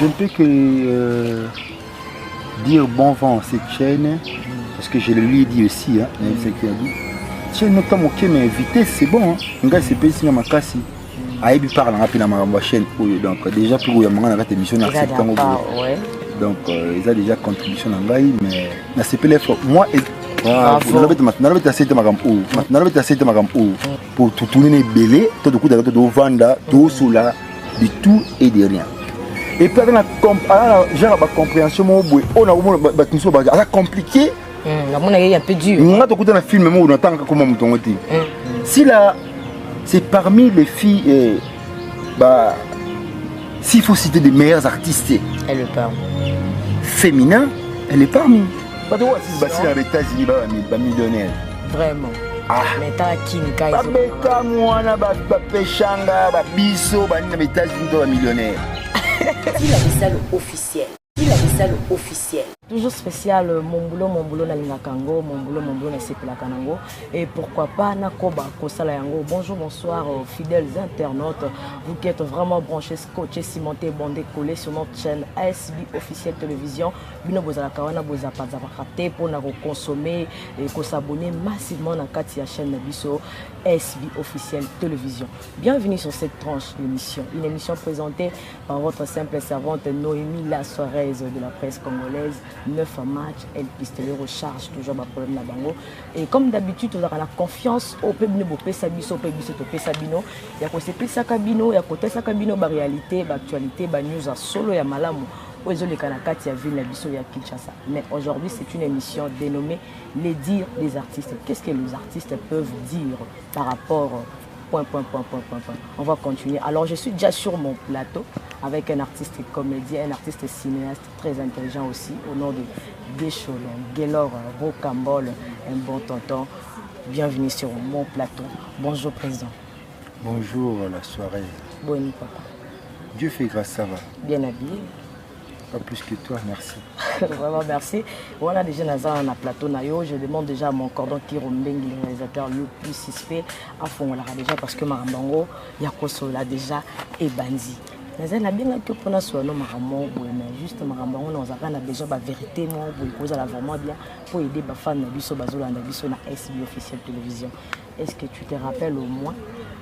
Je ne peux que dire bon vent à cette chaîne, parce que je le lui ai dit aussi, hein, c'est qu'il a dit. Chaîne notamment ok, mais vitesse c'est bon, hein. Un gars c'est pas ici dans ma casse. Aïbi parle en rapide dans ma chaîne, donc déjà pour y avoir une émission dans septembre. Donc ils ont déjà contribution dans l'aïe, mais dans ces PLF, moi et pour tout tourner les bélés, tout le coup de vendre, tout sous là, de tout et de rien. Et puis, la compréhension, on a compliqué. Il un peu dur. On a un film, on attend comment on si là, c'est parmi les filles, s'il faut citer des meilleurs artistes, elle est parmi. Féminin, elle est parmi. Si dans les États-Unis, millionnaire. Vraiment. Ah. Mais t'as qui ne caille pas. Babeka mwana bapeshanga babiso bani na États-Unis millionnaire. Il a dit ça le officiel. Il a dit ça le officiel. Toujours spécial, mon boulot na lingakango, mon boulot na sepela kanango. Et pourquoi pas na koba kosala yango. Bonjour, bonsoir fidèles internautes. Vous qui êtes vraiment branchés, scotchés, cimentés, bandés, collés sur notre chaîne ASB officielle télévision. Bino bozala kawana boza paza bakate pour na consommer et s'abonner massivement na kati ya chaîne biso ASB officielle télévision. Bienvenue sur cette tranche d'émission. Une émission présentée par votre simple servante Noémie La Soirée de la presse congolaise. 9 matchs, elle pistolet recharge toujours ma problème na bango. Et comme d'habitude, on a la confiance au peuple de Sabiso, au peuple de Sabino. Il y a côté Sakabino, il y a côté Sakabino, la réalité, l'actualité, la news à solo, il y a malamu. Aux les Kanakati, il y a ville, la biso, il y a Kinshasa. Mais aujourd'hui, c'est une émission dénommée Les dires des artistes. Qu'est-ce que les artistes peuvent dire par rapport point. On va continuer. Alors, je suis déjà sur mon plateau avec un artiste comédien, un artiste cinéaste très intelligent aussi, au nom de Gécholon, Gélor Rocambole, un bon tonton. Bienvenue sur mon plateau. Bonjour, président. Bonjour, la soirée. Bonne papa. Dieu fait grâce, ça va. Bien habillé. Pas plus que toi, merci. Vraiment, merci. Voilà déjà dans le plateau. Je demande déjà à mon cordon qui Rombengi, le réalisateur le plus suspect, à fond déjà parce que Marambango, Yakoso là déjà et Banzi. Mais la bien que pour nous soit non Marambo, mais juste Marambango, nous avons déjà la vérité, nous avons vraiment bien pour aider les fans de Biso Bazola de Biso na SB officielle télévision. Est-ce que tu te rappelles au moins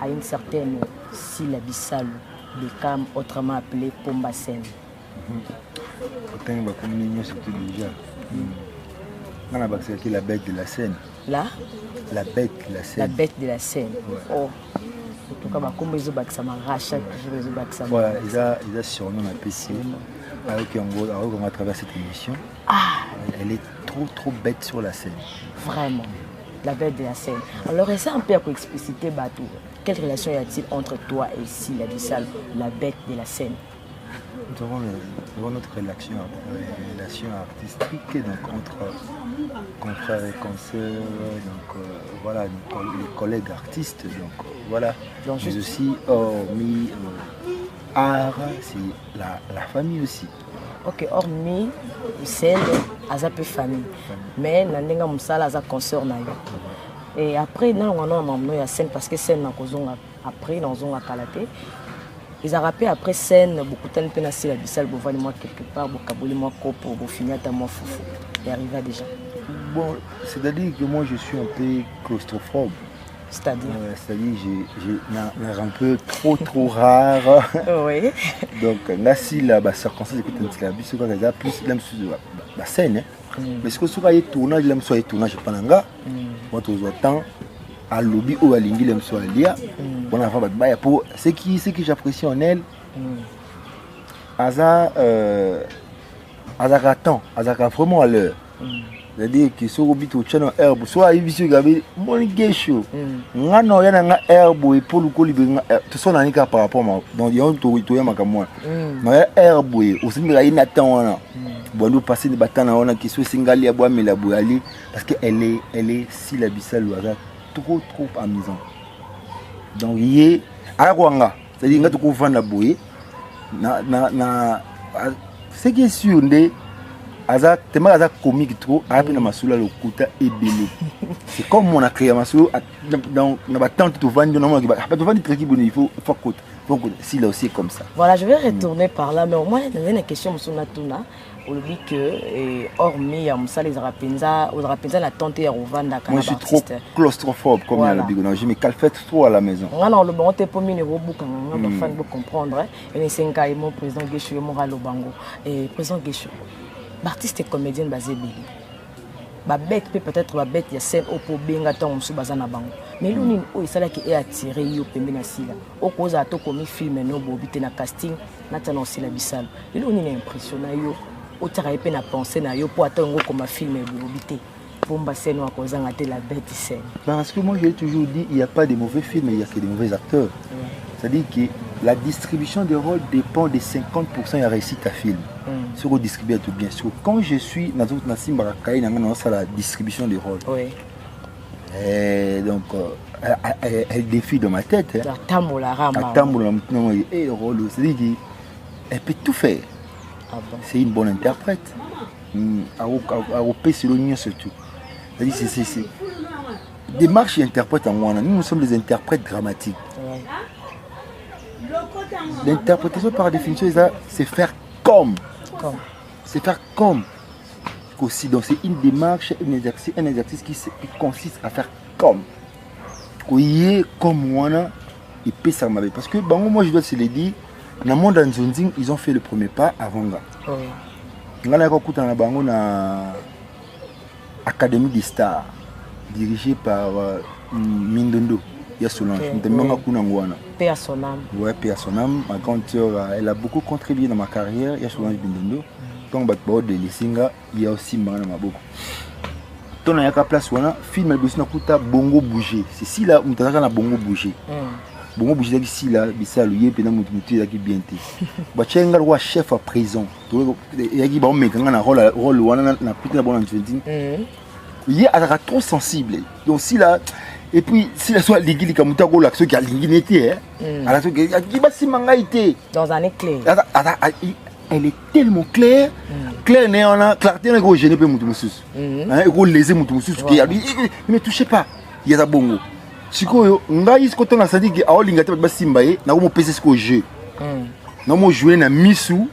à une certaine syllabissale de Cam, autrement appelé Pombasen? Surtout déjà. On a accepté la bête de la scène. Là? La bête de la scène. La bête de la scène. Ouais. Oh. En tout cas, comme ils ont chaque jour, voilà, ils ont surnom la PC. Alors qu'on va travers cette émission, elle est trop bête sur la scène. Vraiment. La bête de la scène. Alors, est-ce un peu pour expliciter Batou? Quelle relation y a-t-il entre toi et Sylla Bissal, la bête de la scène? Nous avons notre relation artistique donc, entre confrères et consoeurs, donc voilà, les collègues artistes, donc voilà. Donc, mais aussi hormis art, c'est la famille aussi. Ok, hormis scène, à peu famille, mais nandenga musala à consoeur na yo. Et après non on a scène parce que scène na kozonga après dans on a kalaté. Ils ont rappelé après scène, beaucoup de temps, ils ont la bissale, ils moi quelque part, ils moi copo, ils finir à moi foufou. Il arriva déjà. Bon, c'est-à-dire que moi je suis un peu claustrophobe. C'est-à-dire j'ai un peu trop rare. Oui. Donc, là, si la circonstance écoute la bise, quand déjà plus la scène. Mais ce que soit le tournage, il soit tournage pendant moi tout le temps à lobby ou à l'ingé, il soit lié. On a fait pour ce qui j'apprécie en elle. Aza attend, Aza vraiment à l'heure. C'est-à-dire que si vous avez un herbe, soit vous avez un gâcheux. Vous avez un herbe et pour le coup, tout ça n'est pas par rapport à moi. Donc, il y a un tour de moi. Mais herbe, aussi, il y a un attend. Vous passez des bâtons qui sont singali à boire, mais la bouali, parce qu'elle est si la bissale trop amusant. Donc, il y a un c'est-à-dire que vous avez un bouée. Ce qui est sûr, Aza comique trop, après na masula le kuta et belé. C'est comme on a créé masula dans la tente de vendre normalement qui va pas vendre très bon il faut côte. Donc si là aussi est comme ça. Voilà, je vais retourner par là, mais au moins il y a une question Moussonatuna. On dit que hormis les rapenza la tante et Rovanda. Moi je suis trop claustrophobe comme il y a le bigot. Je me calfette trop à la maison. On a le bon t'es pour mine robot quand on va fan de comprendre. Et les 5 ans mon président Guécho moral au bango et président Guécho. Artiste et comédienne basé Béli. Ba bête peut-être ba bête ya scène au pour benga tant sous bazana bango. Mais l'une il sala qui est attiré yo pembe na sila. Au cause à to comme film no bobité na casting na tana aussi la bisal. L'une est impressionné yo. Au travail na penser na yo pour attendre comme film bobité. Bomba scène à cause de la bête scène. Parce que moi j'ai toujours dit il n'y a pas de mauvais films, il y a que des mauvais acteurs. C'est-à-dire que la distribution des rôles dépend de 50% de la réussite à film. Si on distribue tout bien sûr. Quand je suis dans la distribution des rôles. Oui. Et donc elle défie dans ma tête. Elle peut tout faire. Ah bon. C'est une bonne interprète. Surtout. C'est démarche et interprète en moi. Nous sommes des interprètes dramatiques. Ouais. L'interprétation par définition, c'est faire comme. C'est faire comme. Aussi, donc c'est une démarche, un exercice qui consiste à faire comme. Comme moi, et puis ça m'a. Parce que moi je dois se le dire, dans le monde d'Anzonzing, ils ont fait le premier pas avant là. On a écouté Académie des Stars, dirigée par Mindondo. Il y a Solange. Paix à son âme. Ouais, paix à son âme. Ma grande sœur, elle a beaucoup contribué dans ma carrière. Il y a Solange Mindondo. Donc, de Lissinga, il y a aussi Marana Maboko. Donc, il y a une place où on a film de Bongo Bouger. C'est si là, on a Bongo Bouger. Bongo Bouger, ici là, il y a un bien. Il y a un chef à prison. Il y a un rôle il est trop sensible. Donc, si là. Et puis, si la soit l'église comme tu as l'action qui a l'ingénieté, dans un éclair. Elle est tellement claire. Claire, on a clarté, on a gêné pour Moutoumoussous. On a lésé Moutoumoussous. Ne touchez pas. Il y a un bongo. Si on a eu ce qu'on a dit que a l'ingénieté de Simbaye, on a pesé ce qu'on joue. On a joué na Missou,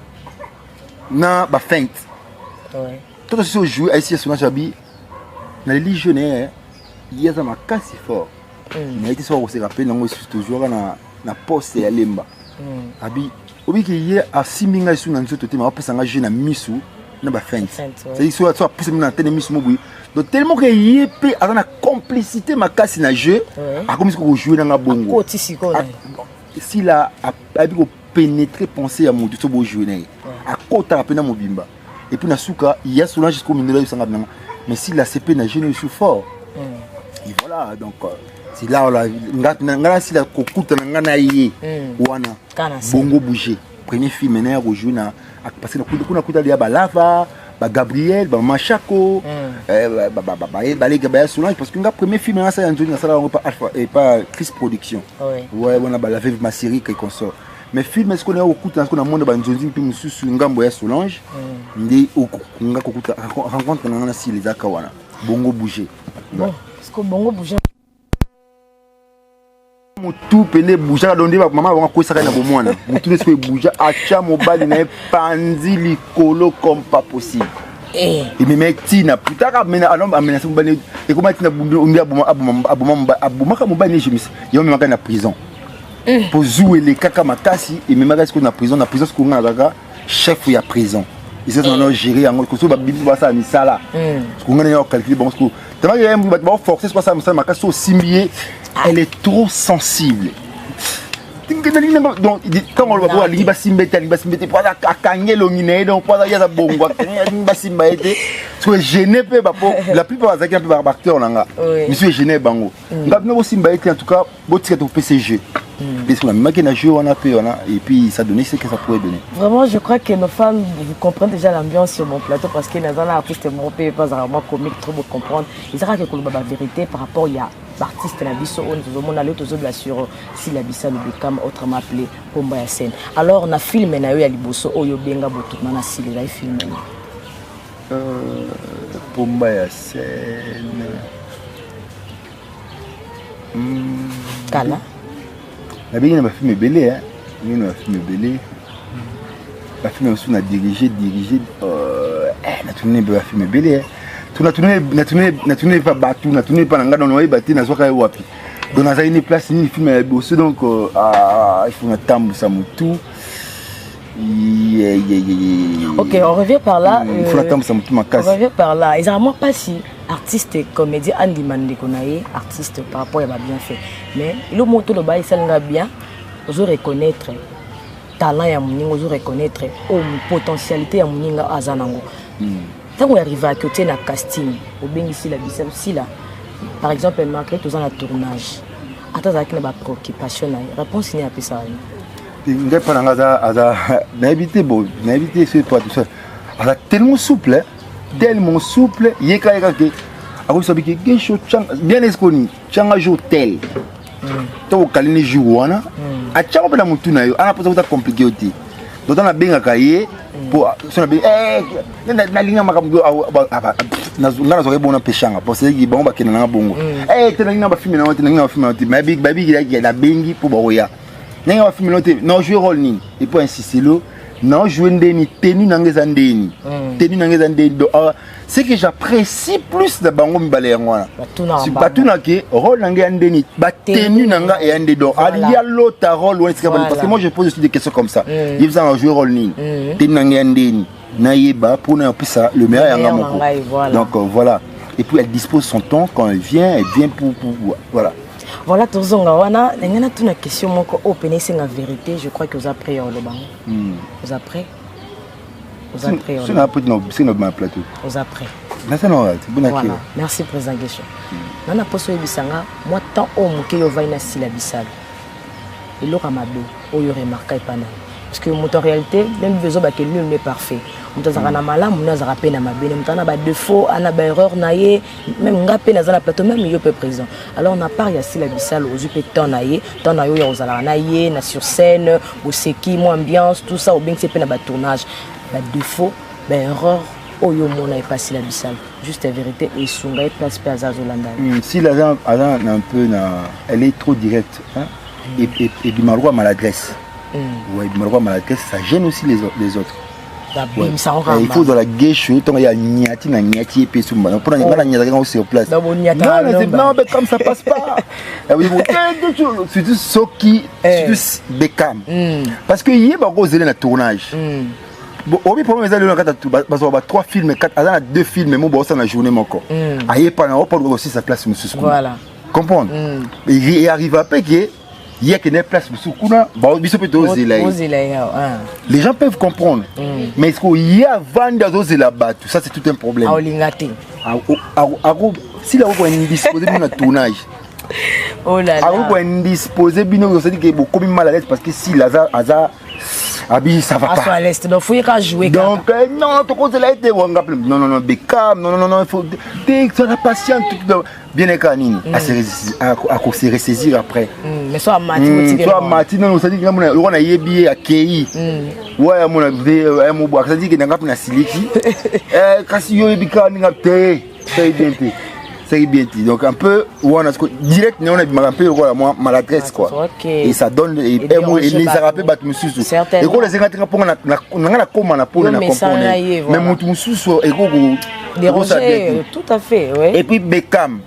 na ba feinte. Tout ce que joue ici sur notre habit, na légionnaire. Il y a un casse fort. Il a été soit aussi rappelé, on est toujours na poste et à lemba. Abi, obi qui y a à siminga sous nan zoto tema, après ça nga jeune na misu na ba feinte. C'est soit pousse na tene misu mobu. Donc tellement que y a pe à la complicité ma casse na jeu, a comme si ko jouer na bongo. Si la abi ko pénétrer penser à mon tout beau jouer na. A kota rapena mobimba. Et puis na suka, il y a Solange jusqu'au minelo yo sanga bana. Mais si la CP na jeune sous fort. Et voilà, donc c'est là on si la kokuta na ngana yé wana bongo bouger premier film na rejoue na parce que kuna kuta ya balava ba Gabriel ba Machako ba Solange parce que nga premier film na ça yanzo na sala pas Alpha et pas Chris Production ouais on a ba la veuve ma série qui consort mais film est-ce qu'on est au kuta na monde ba nzonzi puis mususu ngambo ya Solange ndi nga kokuta rencontre na si les akawana bongo bouger bon bongo bouger mutu pene bouger donde maman va ko saka na bomwana mutu ne se bouger acha mobali na panzi likolo comme pas possible et me metti na putaka mena alom amena se mobali et comment tina bundu on abuma mobali je me yo me maka na prison pour jouer les kaka makasi et me maka ce qu'on a prison ce qu'on a gaga chef ya prison ils sont en gérer en ko so ba bibi ba sa misala ce qu'on a yo calculer bon ce que tellement forcer c'est pas ça ma makasi au simbier. Elle est trop sensible. Donc, quand on le voit, il va s'embêter pour la cagner donc pour la bongo, il va s'embêter. Soit gêné, la plupart des acteurs, monsieur gêné, bango. Nous aussi s'embêter en tout cas, votre PCG. Parce que la machine à jouer, on a payé, et puis ça donnait ce que ça pourrait donner. Vraiment, je crois que nos fans vous comprennent déjà l'ambiance sur mon plateau parce que les artistes européens, pas vraiment comiques, trop pour comprendre. Ils savent que la vérité par rapport à l'artiste na biso on a l'autre sur si la bisa le became autrement appelé Pomba ya scène. Alors on a filmé na yo ya liboso oyo benga botu na si les films. Pomba ya scène. Kala. La bien na film belé hein. Il y a un film belé. La film aussi on a dirigé na tourné ba film belé. Tu na tourné pas batou, na tourné pas nga dans battu na soka wapi. Donc na une place ni film ya bosso donc il faut na tambu ça mutu. Ok, on revient par là. Il faut attendre ça mutu ma casse. On revient par là. Ils ont pas si artiste comédien Andy Mandekonaye artiste par rapport à bien fait. Mais le mot tout le bas il s'en bien. Vous reconnaître talent ya muningo, vous reconnaître potentialité ya muninga azanango. Quand on arrive à côté na casting, au bien ici la bisel si là. Par exemple, malgré tout ça na tournage. Attends avec na préoccupation na réponse ni a ça. Ngai pas ngaza n'habiter sur toi tout ça. Ala tellement souple, yeka ke ako sabi ke gesho chang bien esconi changa hotel. To kalini juwana a changa pela mutu na yo ana posa compliqué oti donc on a bien akaye pour sona bien na linga makambo na zungana zo bona peshanga parce que bon ba kenana bongo tena linga ba filmer na tena linga ba filmer na baby ki la bengi pour boya ninga ba filmer na jouer rôle ni et pour insister lo non jouer ndeni tenu nangeza ndeni do ce que j'apprécie plus de bango mbale yangwana si batuna ke rôle nanga ndeni ba tenu nanga et ande do il y a l'autre rôle parce que moi je pose aussi des questions comme ça il faisait un jouer rôle ni tenu nanga ndeni na yeba pour na pisa le meilleur yanga moko donc voilà et puis elle dispose son temps quand elle vient pour voilà. Voilà, tout le monde a une question au c'est la vérité. Je crois que vous avez pris le banc. Vous avez pris. Vous avez pris. C'est notre plateau. Vous avez pris. Voilà. Merci président Guécho. Nana poso ebisanga moi tant au moke yo vaina sila bisal. Et lo kamado o yo remarqué pana. Parce que en réalité même besoin ba que nul n'est parfait. Mutazaka na malamu mutazaka pe na mabene mutana ba défaut ana ba erreur naye même ngapé na za plateau même yo pe présent. Alors on a pas ya sila bisal aux pe temps naye ya ozala naye na sur scène au seki mo ambiance tout ça au bien c'est pe na ba tournage ba défaut ba erreur oyo mona est passé la bisal juste la vérité et sunga place pe azazolanda. Si la gens un peu elle est trop directe hein et bimarwa maladresse. Ouais, bimarwa maladresse ça gêne aussi les autres. Ouais. Il faut dans la guéche, il y a niati et puis soumba. Pour la niati sur place. Non, mais comme ça passe pas. Surtout ceux qui Beckham. Parce que hier, il y a un tournage. Au premier problème, il y a 3 films, 4, il y a 2 films, mais il y a une journée. Il y a aussi sa place. Voilà. Comprendre. Il arrive à payer. Il y a une place les gens peuvent comprendre. Mais est-ce qu'il y a vendeur là-bas? Ça, c'est tout un problème. Si la voix est indisposée de tournage, indisposé, c'est-à-dire qu'il est beaucoup mal à l'aise parce que si Lazare ça va pas. Donc, il faut jouer. Donc, non, non, Beckham, non, il faut la patience. Bien écanine, à se ressaisir après. Mais soit Martin, non, ça dit que on a yébi à Kei. Ouais, mon avis, ça dit que n'a pas na siliki. Kasi yo yébika n'a pas c'est bien dit. Donc un peu on a direct on a un peu moi maladresse quoi. Et ça donne et les arabes battent monsieur. Et quand les ingénieurs pour na comment na pour na comprendre. Mais mutu mususu et go déranger tout à fait, oui. Et puis Beckham.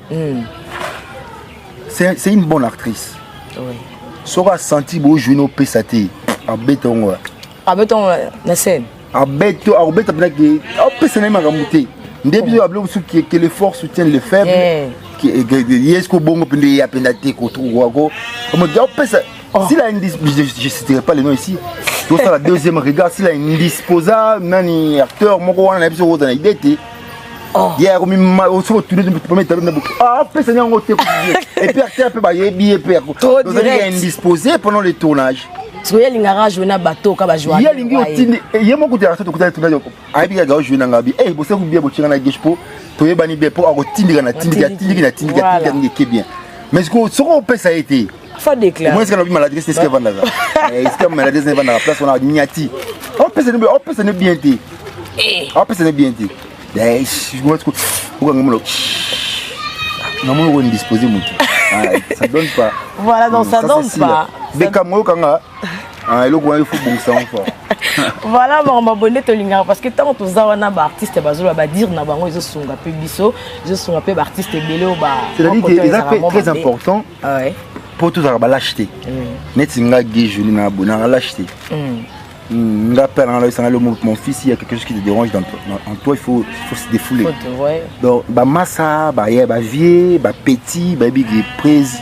C'est une bonne actrice. Oui. Sera senti beau jouer au PSAT à béton. À béton la scène. À béton PSAT m'a remonté. Ndebio a bleu que les forts soutiennent les faibles. Qui est-ce que bon peut y a pénalité contre Ouago. Comme dire PSAT. S'il a une je citerai pas le nom ici. C'est la deuxième regard s'il a une indisposable nani acteur mon on a besoin dans l'idée. Hier on m'a aussi retourné de premier talon PSAT et puis acteur peut bailler billet père. Donc il est indisposé pendant le tournage. Parce que l'ingara jouer na bateau ka ba jouer. Il y a lingi otindi il y a beaucoup de rations de tournage. Ai bi ga jouer na ngabi. Eh bosse ku bien botinga na gespo. To yebani be po akotindika na tindika ke bien. Mais ce que on peut ça a été faut déclarer. Moi est-ce qu'on a maladresse est-ce que vendre là. Est-ce que maladresse n'est pas dans la place on a niati. On peut ça ne bien été. On peut ça ne bien été. Je vois que on disposer mon ça donne pas. Voilà donc ça donne pas. Beckham kanga Ah, il faut bon ça encore. Voilà, ma bonne tolinga parce que tant que tous wana ba artiste bazola ba dire na bango ils sont ngapé biso, ils sont ngapé ba artiste belé ba. C'est-à-dire que c'est très important. Ouais. Pour tous à l'acheter. Net singa gay joli na bona à l'acheter. Nga père mon fils il y a quelque chose qui te dérange dans toi. En toi il faut se défouler. Ouais. Donc ba massa, ba yé, ba vieux, ba petit, ba big prise.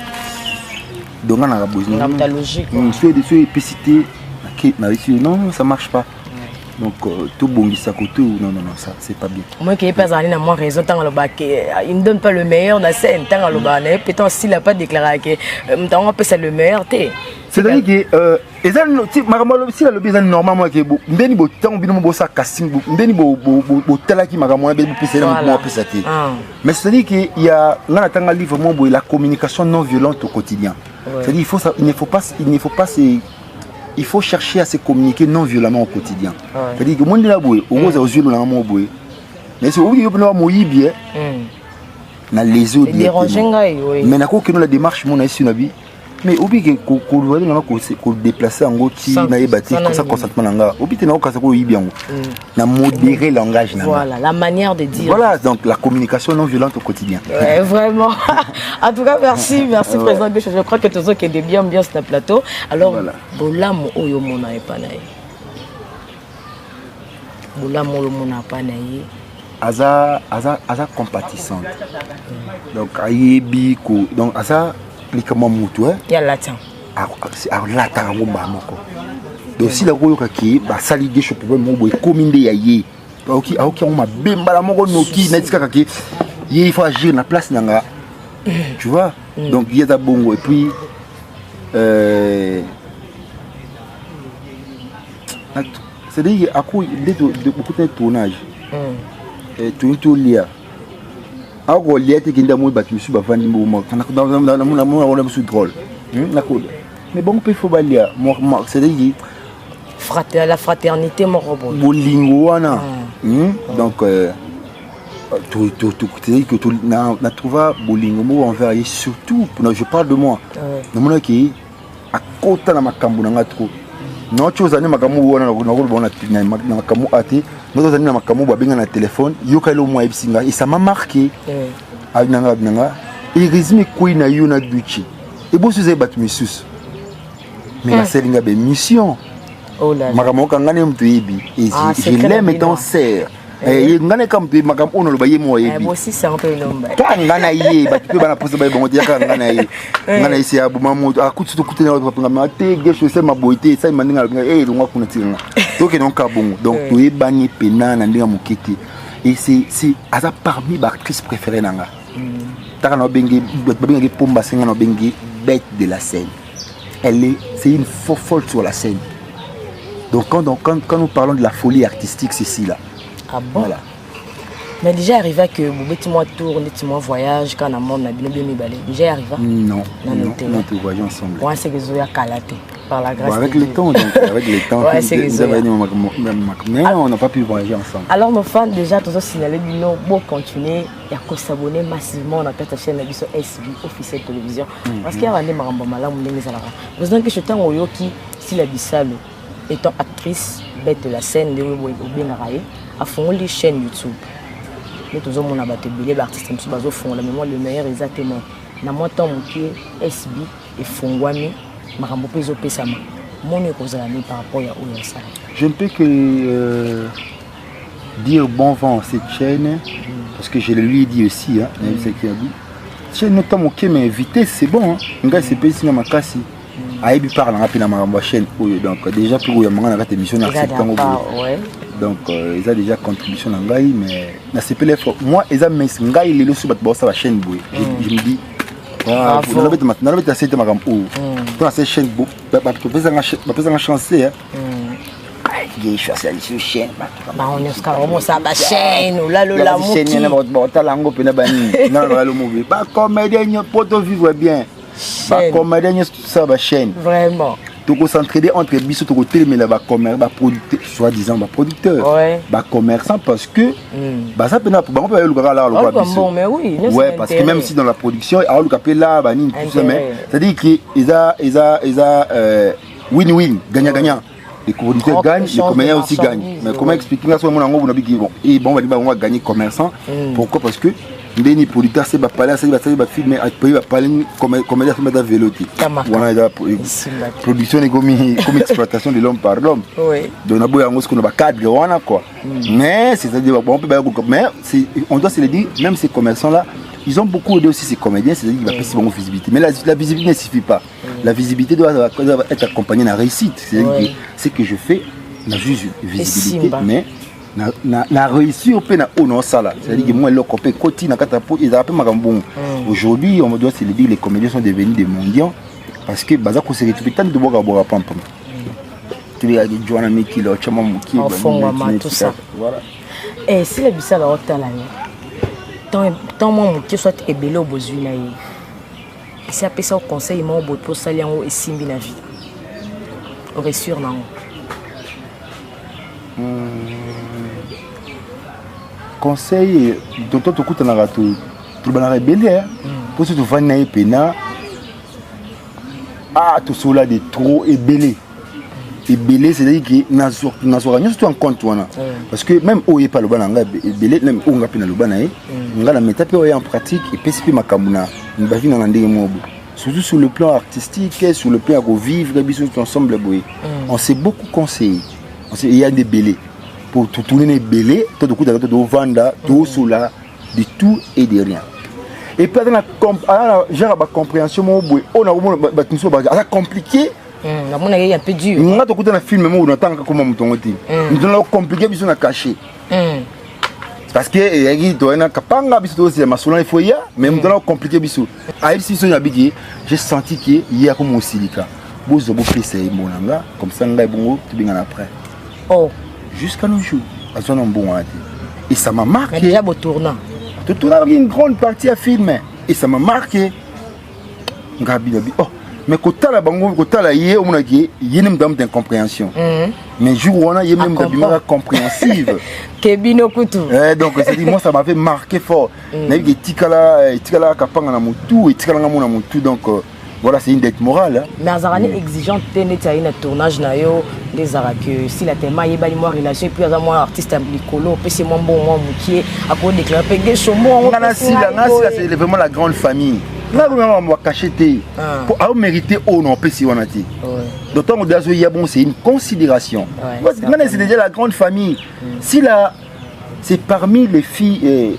Donc on a besoin. C'est logique. Sur des épicités. Non, ça marche pas. Donc tout bon ça côté non ça c'est pas bien. Moi qui ai pas allé dans mon réseau tant le bac il me donne pas le meilleur dans scène tant le bac peut-être s'il a pas déclaré que on peut c'est le meilleur té. C'est-à-dire que ezali makambo si le bizarre normalement que ndeni bo tant bino bo sa casting ndeni bo tela ki makambo be pesa mo pesa té. Mais c'est-à-dire que il y a ngana tanga livre mo bo la communication non violente au quotidien. C'est-à-dire il faut chercher à se communiquer non violemment au quotidien. C'est-à-dire que monde là boy, au moins aux yeux de la mo boy. Mais c'est où il peut avoir moyi bien. Na les autres. Mais na ko que nous la démarche mon ici na bi. Mais obi que ko doit na ko déplacer en goti na yebati comme ça consentement nga. Obi te na ko ko yibi yango. Na modérer langage na. Voilà, la manière de dire. Voilà, donc la communication non violente au quotidien. Ouais, vraiment. En tout cas, merci président Bécho. Je crois que tous ceux qui est bien sur le plateau. Alors, bolam oyo mona epanaye. Bolam oyo mona epanaye. Aza compatissante. Donc ayebi ko donc aza likama mutu hein. Ya latin. Alors latin ngomba moko. Donc si la koyoka ki ba sali de cho problème mo boy kominde ya ye. Ok on m'a bemba la moko noki na tika ki il faut agir na place nanga. Tu vois? Donc il y a da bongo et puis c'est-à-dire à quoi de beaucoup de tournage. Tout lia. Alors lia te kinda mo batu su ba vandi mo mo kana na mo su drôle. Mais bon peut faut balia c'est-à-dire la fraternité mon robot. Bolingo wana. Donc tout c'est-à-dire que tout na trouva bolingo mo envers surtout je parle de moi. Na mona ki akota na makambo na trop. Non chose ani makambo wana na ko bona na makambo ati. Nous avons un peu de téléphone, il y a un mois et ça m'a marqué. Et résumé quoi il y a eu un budget. Et bon, vous avez battu mes sous. Mais la série a une mission. Maman quand on a un je l'aime étant serre. Et il y a un peu de maman on le baille moi. Aussi c'est un peu long. Quand on a eu, bah tu peux pas poser bon dire quand on a eu. On a essayé à maman à coup de couper notre programme. T'es gauche c'est ma beauté, ça il m'a dit eh on va qu'on tire. Donc donc bon donc tu es banni pena na ndinga mokete. Et c'est asa parmi les actrices préférées nanga. Taka na bengi pomba senga na bengi bête de la scène. C'est une folle sur la scène. Donc quand nous parlons de la folie artistique c'est ci là. Ah bon? Voilà. Mais déjà arrivé à que vous mettez moi tour, moi voyage quand on a mon bien balé. Déjà arrivé? Non. Non, tu voyages ensemble. Ouais, c'est que je vais calater par la grâce. Avec le temps, avec le temps. Ouais, c'est que mais on n'a pas pu voyager ensemble. Alors nos fans déjà tous signalé nous bon continuer et à s'abonner massivement à notre chaîne de SB officielle télévision parce qu'il y a des marambas malamu ndenge ça là. Besoin que je t'en oyoki si la Bissalo étant actrice bête de la scène de bien raillé à fond les chaînes YouTube. Nous tous on a battu les artistes qui sont fond la mémoire le meilleur exactement. Na moi temps mon pied SB et fongwami marambo peso pesama. Mon ekozala par rapport à ça. Je ne peux que dire bon vent à cette chaîne parce que je le lui ai dit aussi hein, c'est qui a dit. Chaîne notamment qui m'a invité c'est bon hein. Nga c'est pas ici na makasi. Aïbi parle rapidement na marambo chaîne donc déjà pour y a manga na émission na septembre. Donc ils ont déjà contribution dans Gaï mais na CPLF moi ils ont mis Gaï les lois sur la chaîne boy je me dis ah vous n'avez pas assez de ma gamme pour cette chaîne boy pas un chancer hein je suis assez sur chaîne bah on est carrément ça ma chaîne là la chaîne na ba talango pena bani non le mauvais pas comédien pour vivre bien pas comédien ça ba chaîne vraiment tu peux s'entraider entre bisous, tu peux télémer les producteurs, soi-disant producteurs, commerçants parce que ça peut être bon, mais oui, ouais, parce que même si dans la production, il y a là, c'est-à-dire qu'ils win-win, gagnant-gagnant. Les producteurs gagnent, les commerçants aussi gagnent. Mais comment expliquer ça? On va gagner commerçant. Pourquoi? Parce que les producteurs, c'est parler, c'est film, mais parler comme des vélotis. Production comme exploitation de l'homme par l'homme. Donc on a ce qu'on a cadre, quoi. Mais c'est-à-dire, on doit se le dire, même ces commerçants-là, ils ont beaucoup aidé aussi ces comédiens, c'est-à-dire qu'ils va passer une visibilité. Mais la visibilité ne suffit pas. La visibilité doit être accompagnée de la réussite. C'est-à-dire que ce que je fais, n'a juste visibilité, mais na réussir au péna non ça là. C'est-à-dire que moi le copé côté na katapo ils appellent magambon. Aujourd'hui, on doit se le dire, les comédiens sont devenus des mondiaux parce que baza ko se retrouver tant de boga boga pam pam. Tu les dit Joanna Miki là, chama Muki, tout ça. Voilà. Et si le bisa la hôtel là. Tant mon qui soit ébélé au besoin là. Si appelle ça au conseil mon beau pour salir en et simbi la vie. On est sûr non. Conseil toto to kuta na rato tu bana rebelle pour se tu va na pena tout cela de trop ébélé c'est-à-dire que na so gagner tout en compte wana parce que même au y pas le bana ébélé même on nga pena le bana nga la mettre en pratique et pesipi makamuna ba vina na ndenge mobo surtout sur le plan artistique sur le plan à vivre biso ensemble boy on s'est beaucoup conseillé il y a des bélés pour tout tourner les bélés, tout le coup de vendre, tout cela, de tout et de rien. Et puis, la compréhension, on a compliqué. On a un peu dur. On a un film où on attend comment on a compliqué, puis on a caché. Parce que il y a un kapanga, il faut y aller, mais on a compliqué. J'ai senti qu'il y a comme un silica. Vous avez fait comme ça, tu viens après. Oh. Jusqu'à nos jours, et ça m'a marqué. Déjà beau tournant. Tout tournant, une grande partie à filmer. Et ça m'a marqué. Oh, mais quand tu as la bango, quand tu as la yé, on a dit, il y a une incompréhension. Mais jour où on a une compréhensive. Kebino Kutu. Donc, moi, ça m'avait marqué fort. Il y a des tikala kapanga na mutu, et tikala na mutu, donc. Voilà, c'est une dette morale. Mais Azarani exigeante, tu as un tournage, des arabes, si la thème est une relation, et puis moi artiste licolo, puis c'est mon bon moi moukier, à quoi déclarer, c'est vraiment la grande famille. Là, on va cacher pour mériter au non, si on a dit. D'autant que c'est une considération. C'est déjà la grande famille. Si là, c'est parmi les filles,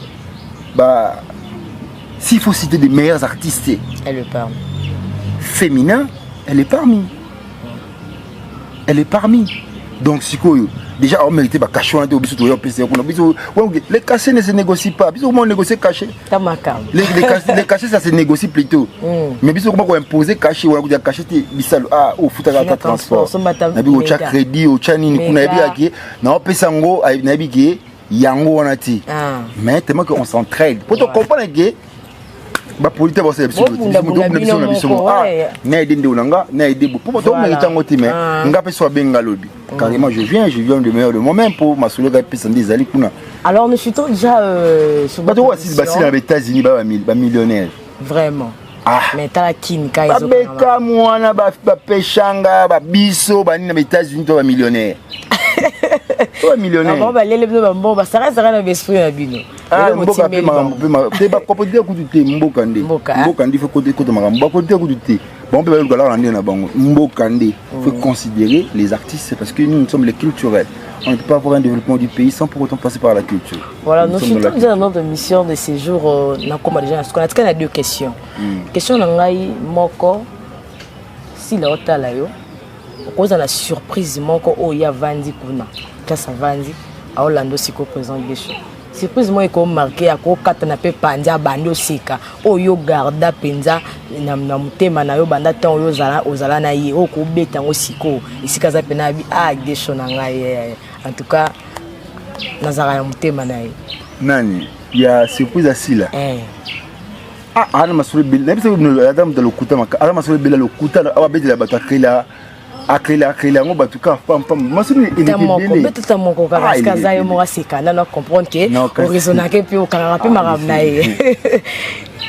s'il faut citer des meilleurs artistes, elle le parle. Féminin, elle est parmi. Elle est parmi. Donc, si déjà, on mérite pas cacher les cachets ne se négocient pas. Comment négocier caché? Les cachets, ça se négocie plutôt. Mais comment on imposer caché ou on a caché au foot à la transport. On a crédit, au chanini, on a dit, non, pesango, yango, on a dit. Mais tellement qu'on s'entraide. Pour te comprendre, ba polite ba c'est absolument carrément je viens de meilleur de moi-même pour m'assurer que des ali kuna. Alors nous chutons déjà sur les États-Unis ba millionnaire vraiment mais t'as la kin kai zo ba mwana ba pechanga ba biso ba ni na États-Unis to ba millionnaire. Toi millionnaire. Bon les bon ça reste na l'esprit na bino. Mboka ba proposer ku te mbokande faut côté makambo côté ku te bon peut le galère na bango mbokande faut considérer les artistes parce que nous sommes les culturels. On ne peut pas avoir un développement du pays sans pour autant passer par la culture. Voilà, nous sommes déjà dans notre mission de séjour na comme déjà parce qu'on a deux questions. Question na ngai moko si la hôtel yo cause la surprise moko o ya vandi kuna ça vandi a Orlando siko présent gesho surprise moi ko marqué a ko kata na pe panja bando sika o yo garda penza na mutema na yo banda tan yo ozala na ye o ko beta ngo siko isika za pena bi gesho na ngai en tout cas nazara ya mutema na ye nani ya surprise asila ana masule bil na bisa adam de lokuta maka ana masule bil lokuta aba beti la batakila akela ngo batuka pam masuni il est bien beta moko ka parce que zayo mo asika na comprendre que o raisonner que puis o kana pe marabna ye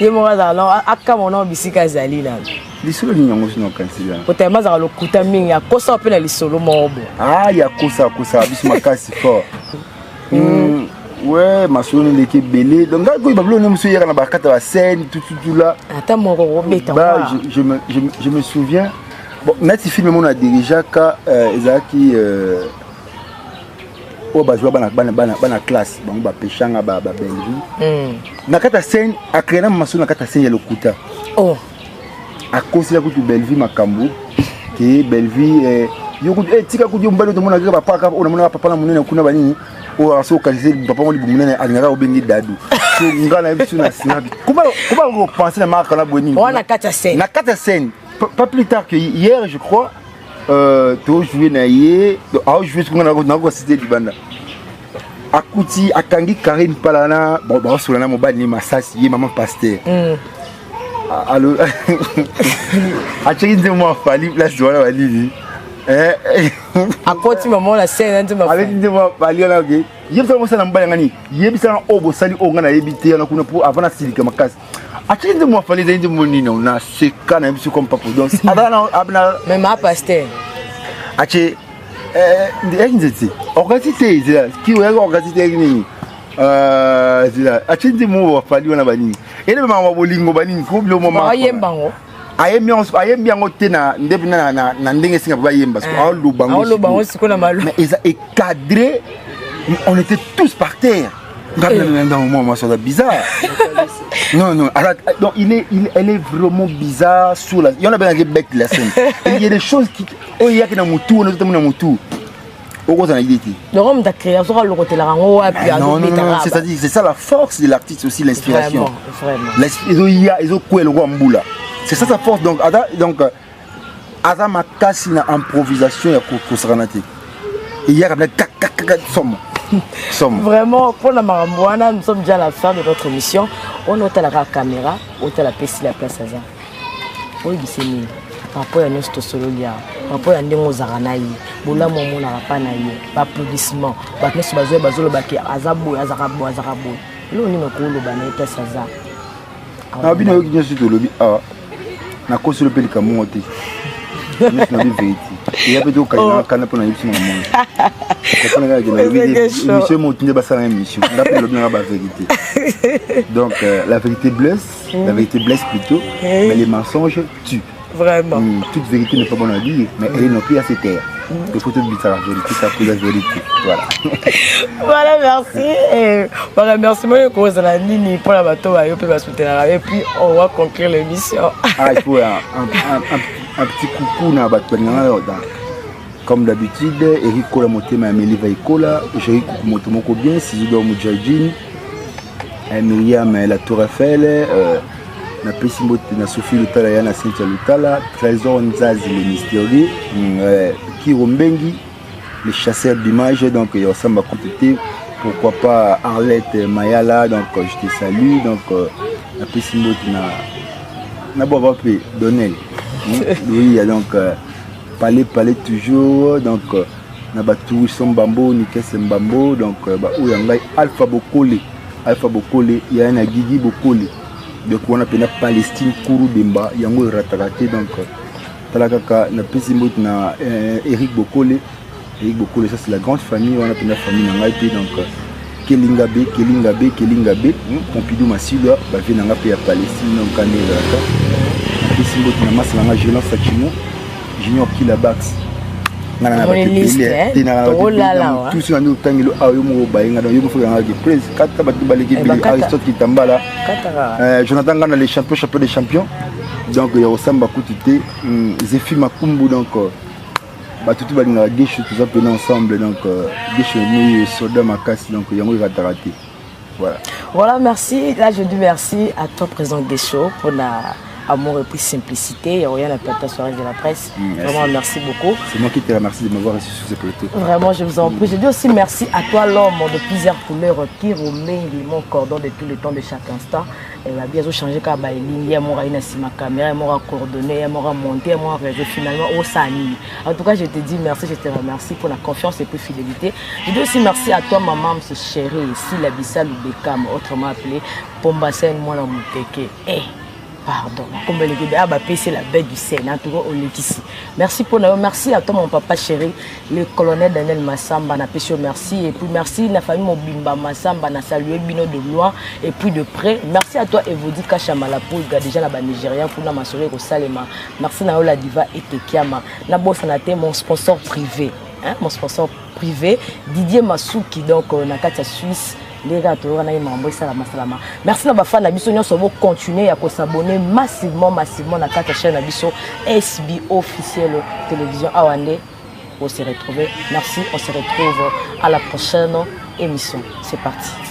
ye mo za alors aka mono bisika zali là lisolo ni yango sino kansila potema za lokuta mingi ya kosa pe na lisolo mobo ya kosa biso makasi fort ouais masolo ni leki belé donc quand il bablo ne monsieur yaka na bakata ba scène tout là ata moko robeta je me souviens bon nati film mon a dirigé ka ezaki o bazwa bana classe bango ba pechanga ba Belleville na kata scène akrena masolo na kata scène ya lokuta oh a conseiller que tu Belleville makambu que Belleville yoko tika ku diomba to mona ka papa on mona papa na munene kuna banini o aso kalise papa mo libu munene alingaka obengi dadu so ngana biso na sinabi comment on penser na marque na boni on a kata scène pas plus tard que hier je crois to jouer na yé a jouer ce qu'on a na cité du banda akuti akangi Karine Palana bon ba so na mobali ni masasi ye maman pasteur alors acheki moi fali place voilà wali akoti maman la scène ndima avec ndima fali là OK yebisa mo sana mbaya ngani yebisa na obo sali onga na yebite na kuna pour avant na silika makasi acheki moi fali zindi monina na seka na biso comme papa donc abana même ma pasteur ache ndezi organisité zila ki organisité ni zila acheki mo fali wana bani ele mama bolingo banini ko blo mama ayembango ayembiango te na ndebi na ndenge singa ba yemba parce que bango siko na malo mais ils est cadré on était tous par terre dans un moment ça bizarre non alors donc elle est vraiment bizarre sous la il y en a bien qui bec la scène il y a des choses qui oh il y a que na mutu on est na mutu non, c'est-à-dire c'est ça la force de l'artiste aussi l'inspiration. Vraiment. C'est ça sa force donc Ada makasi na improvisation ya kosaranate. Il y a somme. Vraiment pour la Marambouana, nous sommes déjà à la fin de notre émission. On a la caméra, on a la place à ça. Oui, c'est mieux. Papa ya nosto solo lia papa ya ndengo zaranai bola momo na rapana ye ba applaudissement ba neso bazolo baki azabo azarabo lo ni makolo ba na eta saza na bino yoki nyeso to lobi na koso le pelika monte nyeso na vérité il y a peut-être quand kana pona yipsi na monde quand na ga monsieur motunde ba sala émission d'après le bien ba vérité donc la vérité blesse plutôt mais les mensonges tuent. Vraiment. Toute vérité n'est pas bonne à dire, mais elle est non plus à se taire. Il faut tout dire la vérité, ça pour la vérité. Voilà. Voilà, merci. Et voilà, merci beaucoup pour la bateau et puis on va conclure l'émission. Il faut un petit coucou dans la bateau. Comme d'habitude, Eric Kola Motema Amélie Vaikola, Jerry Motomoko bien, Sisidor Moudjadjin, Myriam la Tour Eiffel. Na Pessimbote na Sophie Lutala na Cynthia Lutala, Trésor Nzazi le mystérieux, Kirombengi, les chasseurs d'images, donc il y a Samba Complété, pourquoi pas Arlette Mayala, donc je te salue, donc na Pessimbote na Bovape Donnel. Oui, il y a donc Palais toujours, donc na Batou Sombambo, Nikes Mbambo, donc où il y a Alpha Bokole, il y a un Guigui Bokole. Donc on a pena Palestine Kourou Bemba yango ratakate donc talakaka na Pessimbote na Eric Bokole ça c'est la grande famille on a pena famille na ngaite donc Kelingabe Pompidou Masilwa ba vient nga pe ya Palestine donc kanela ka Pessimbote na masala Junior Sachimo Junior Kilabax ngana ba tout sur nous tangelo ayo mo bainga donc yo mo fanga de prince kata ba baleki bi Aristote Kitambala Jonathan Gana les champions des champions donc il y a Osamba Koutité Zéfi Makumbu donc ba tout balinga gesho tout ça peine ensemble donc gesho ni soda makasi donc yango ratarate voilà merci là je dis merci à toi président Gesho pour la amour et puis simplicité. Et rien à perdre la soirée de la presse. Vraiment, merci beaucoup. C'est moi qui te remercie de m'avoir reçu sur ce plateau. Vraiment, je vous en prie. Je dis aussi merci à toi, l'homme de plusieurs couleurs qui remet mon cordon de tous les temps, de chaque instant. Et va bien changer car il y a mon ma caméra, mon coordonné, mon monté, mon réseau finalement au Sani. En tout cas, je te dis merci, je te remercie pour la confiance et puis fidélité. Je dis aussi merci à toi, maman, ce chéri, ici, la Bissal ou Bekam, autrement appelé Pombasen, moi, la Mouteke. Pardon, comme le Guédé, c'est la bête du Sénat, toujours au Laetitia. Merci pour nous, merci à toi mon papa chéri, le colonel Daniel Massamba, na péché merci, et puis merci la famille Mobimba Massamba, na salué Bino de loin, et puis de près. Merci à toi Evodi Kachamala pour déjà la Nigérien, pour la massorer au Salema. Merci à la diva et Tekiama. Na Bossanate, mon sponsor privé, hein, mon sponsor privé, Didier Masuki, donc na Katia Suisse. Les gars, merci à ma fan, nous allons continuer à s'abonner massivement à la chaîne SB officielle télévision Awande. On se retrouve. Merci, on se retrouve à la prochaine émission. C'est parti.